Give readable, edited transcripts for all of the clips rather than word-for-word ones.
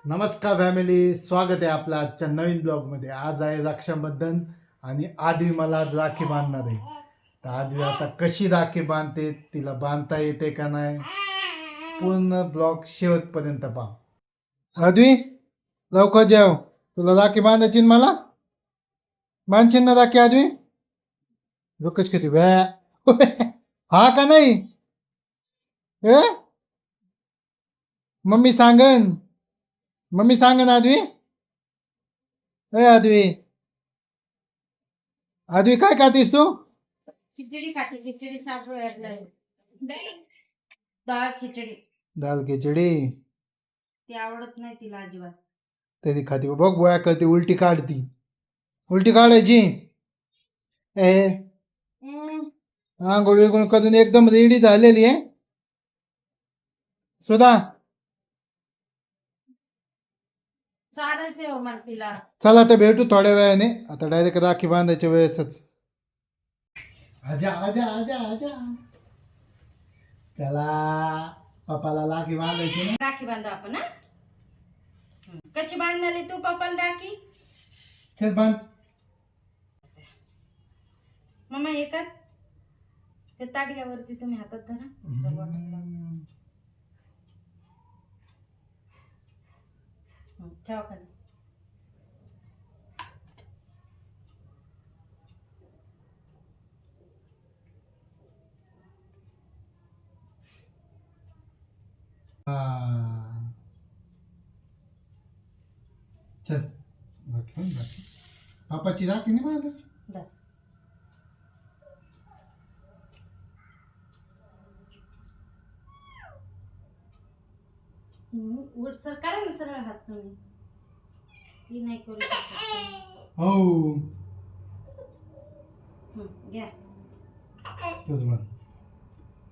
नमस्कार फॅमिली, स्वागत आहे आपल्या आजच्या नवीन ब्लॉगमध्ये. आज आहे रक्षाबंधन आणि आदवी मला आज राखी बांधणार आहे. तर आदवी आता कशी राखी बांधते, तिला बांधता येते का नाही, पूर्ण ब्लॉग शेवटपर्यंत पहा. आदवी लवकर जेव, तुला राखी बांधायची ना, मला बांधशील ना राखी आदवी? लोकच किती व्या हा का नाही ए मम्मी सांगन आदवी. ए आदवी, आदवी काय खातीस तू? खिचडी खाते. खिचडी सासूला डाळ खिचडी दाल खिचडी ती आवडत नाही तिला अजिबात. तरी खाती बघ, गोळ्या करते, उलटी काढती. उलटी काढायची. ए आंघोळ बिंघोळ करून एकदम रेडी झालेली आहे सुधा. चालायचे हो मला तिला. चला तर भेटू थोड्या वेळाने. आता डायरेक्ट राखी बांधायच्या वेळेसच. आजा आजा आजा आजा, चला पप्पाला राखी बांधायची ना. राखी बांधू आपण. कशी बांधणारी तू पप्पाला राखी? चल बांध. मम्मा हे कर, ते ताडग्यावरती तुम्ही हातात धरा. ठेवा खाली. चल राखी, पापाची राखी नाही बांध. धर. उठ सर करा ना सरळ हात तुम्ही. ती नाही करू शकत. हो घ्या. तोच बांध,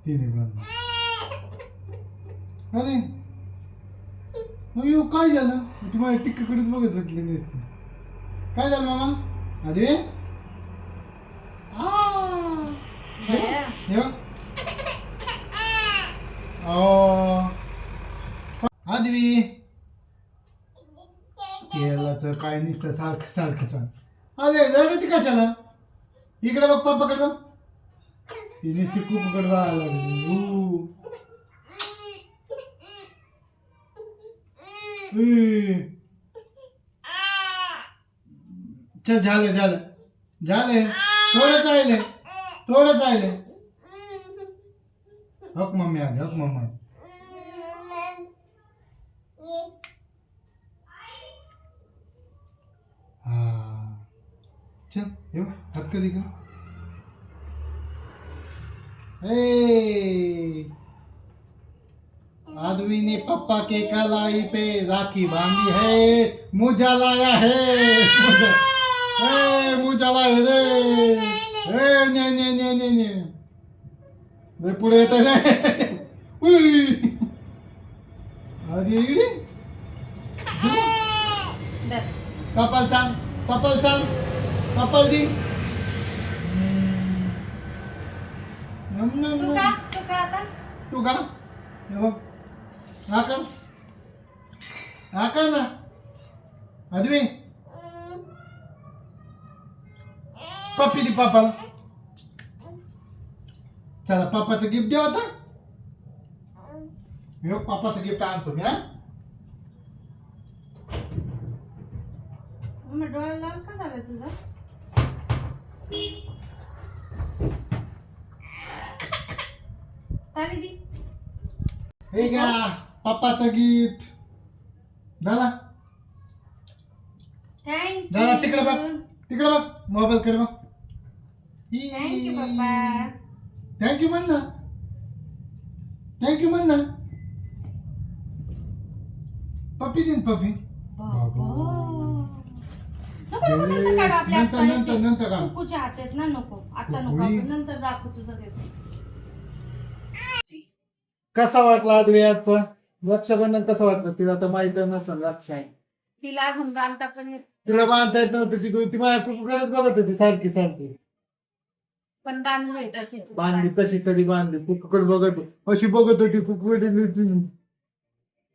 तिने बांध. अरे अयो काय झालं? तुम्हाला टिक्काकडेच बघत घातलेली असते. काय झालं मामा? आदवी हे बघ. आदवी यालाच काय नुसतं सारखं सारखं सांग. अरे झालं ती कशाला? इकडे बघ, पप्पाकडे बघ. ती नुसती कुककडे राहायला लागली. चल झालं झालं झालं, थोडंच राहिले. हक मम्मी आली, हक मम्मा. हा चल हे हात कधी कर. आदवी ने पप्पा के कलाई पे राखी बांधी है, मुझा लाया है, मुझा लाया रे. ने ने ने ने ने रे पुढे येत रे. आधी इकडे पप्पाला सांग, पप्पाला दी. तू का हे बघ, हा ना आदवी. पप्पी दी पप्पाला. चला पप्पाचं गिफ्ट द्या होता. हे पप्पाचं गिफ्ट आणतो मी. डोळा लाल का झाला तुझा? ताली दी. हे घ्या पप्पाचं गिफ्ट. झाला झाला. तिकडे बघ मोबाईल कडे बघ. थँक्यू पप्पा. थँक्यू म्हण ना, पप्पी देईन पप्पी. नंतर का कुकूच्या हातात ना नको आता, नको आपण नंतर दाखवू तुझं गिफ्ट. कसा वाटला आदवी आजचा रक्षाबंधन? कसं वाटलं तिला? तर माहित नसेल रक्षा आहे. तिला अजून बांधता पण येत, तिला बांधता येत नव्हतं. ती माझ्या कुकूकडेच बघत होती सारखी सारखी. पण बांधून येत असेल. बांधली कशी तरी बांधली, कुकूकडे बघत अशी बघत होती कुकूकडे.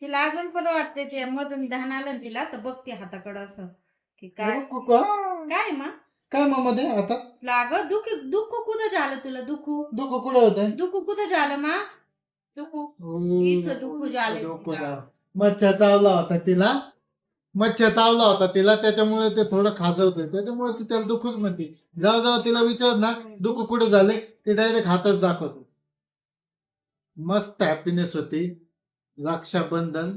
तिला अजून पण वाटते ते मधून धान आलं ना तिला तर बघते हाताकडं असं की काय काय मा काय मामा दे आता लाग दुःख दुःख कुठं झालं तुला दुःख दुःख कुठं होत दुःख कुठं झालं मा दुःख इथं दुःख झालं तिला. मच्छा चावला होता तिला मच्छा चावला होता तिला त्याच्यामुळे ते थोडं खाजवतंय त्याच्यामुळे ती त्याला दुःखच म्हणते जेव्हा जेव्हा तिला विचार ना दुःख कुठे झाले ते डायरेक्ट हातच दाखवतो मस्त हॅपीनेस होती रक्षाबंधन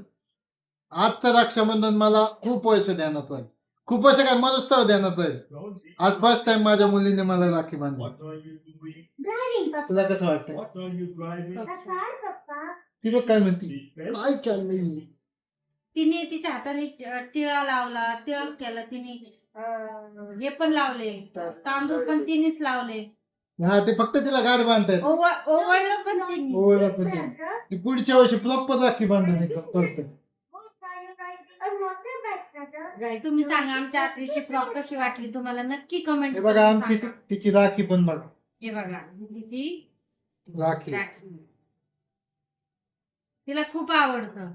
आजचं रक्षाबंधन मला खूप पैसे देण्यात आहे खूप पैसे काय मला उत्साह देण्यात आहे आज फर्स्ट टाइम माझ्या मुलीने मला राखी बांधली तुला कसं वाटतं ती बघ काय म्हणते काय चाललंय तिने तिच्या हाताने टिळा लावला तिळक केला तिने हे पण लावले तांदूळ पण तिनेच लावले हा ते फक्त तिला गाड बांधतायत ओवळलं पण तिने ओळख पण ते. ती पुढच्या वर्षी प्रॉपर राखी बांधून करते तुम्ही सांगा आमच्या आत्रीची फ्रॉक कशी वाटली तुम्हाला नक्की कमेंट हे बघा आमची तिची राखी पण बघा हे बघा ती राखी राखी. तिला खूप आवडतं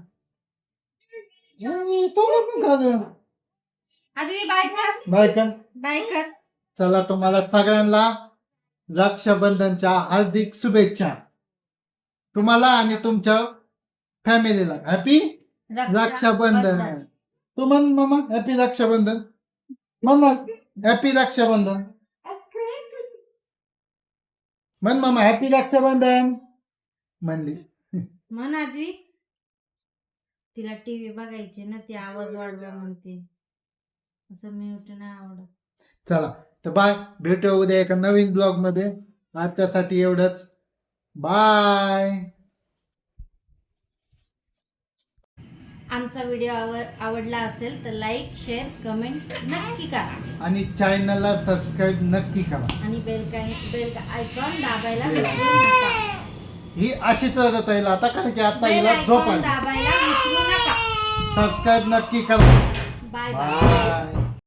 आधी बायकन बायकर चला तुम्हाला सगळ्यांना रक्षाबंधनच्या हार्दिक शुभेच्छा तुम्हाला आणि तुमच्या फॅमिलीला हॅपी रक्षाबंधन तू म्हण मामा हॅपी रक्षाबंधन म्हण हॅपी रक्षाबंधन म्हण मामा हॅपी रक्षाबंधन म्हणली म्हण आधी तिला टीव्ही बघायची ना ती आवाज वाढवा म्हणते असं म्यूट नाही आवडत चला तर बाय भेटूया उद्या एका नवीन ब्लॉग मध्ये आजच्यासाठी एवढंच बाय आमचा व्हिडिओ आवडला असेल तर लाईक शेअर कमेंट नक्की करा आणि चॅनलला सबस्क्राईब नक्की करा आणि बेल आयकॉन दाबायला विसरू नका ही अशीच रडत राहील आता कारण की आता बेल हिला झोप आयकॉन आली दाबायला विसरू नका सबस्क्राईब नक्की करा बाय बाय बाय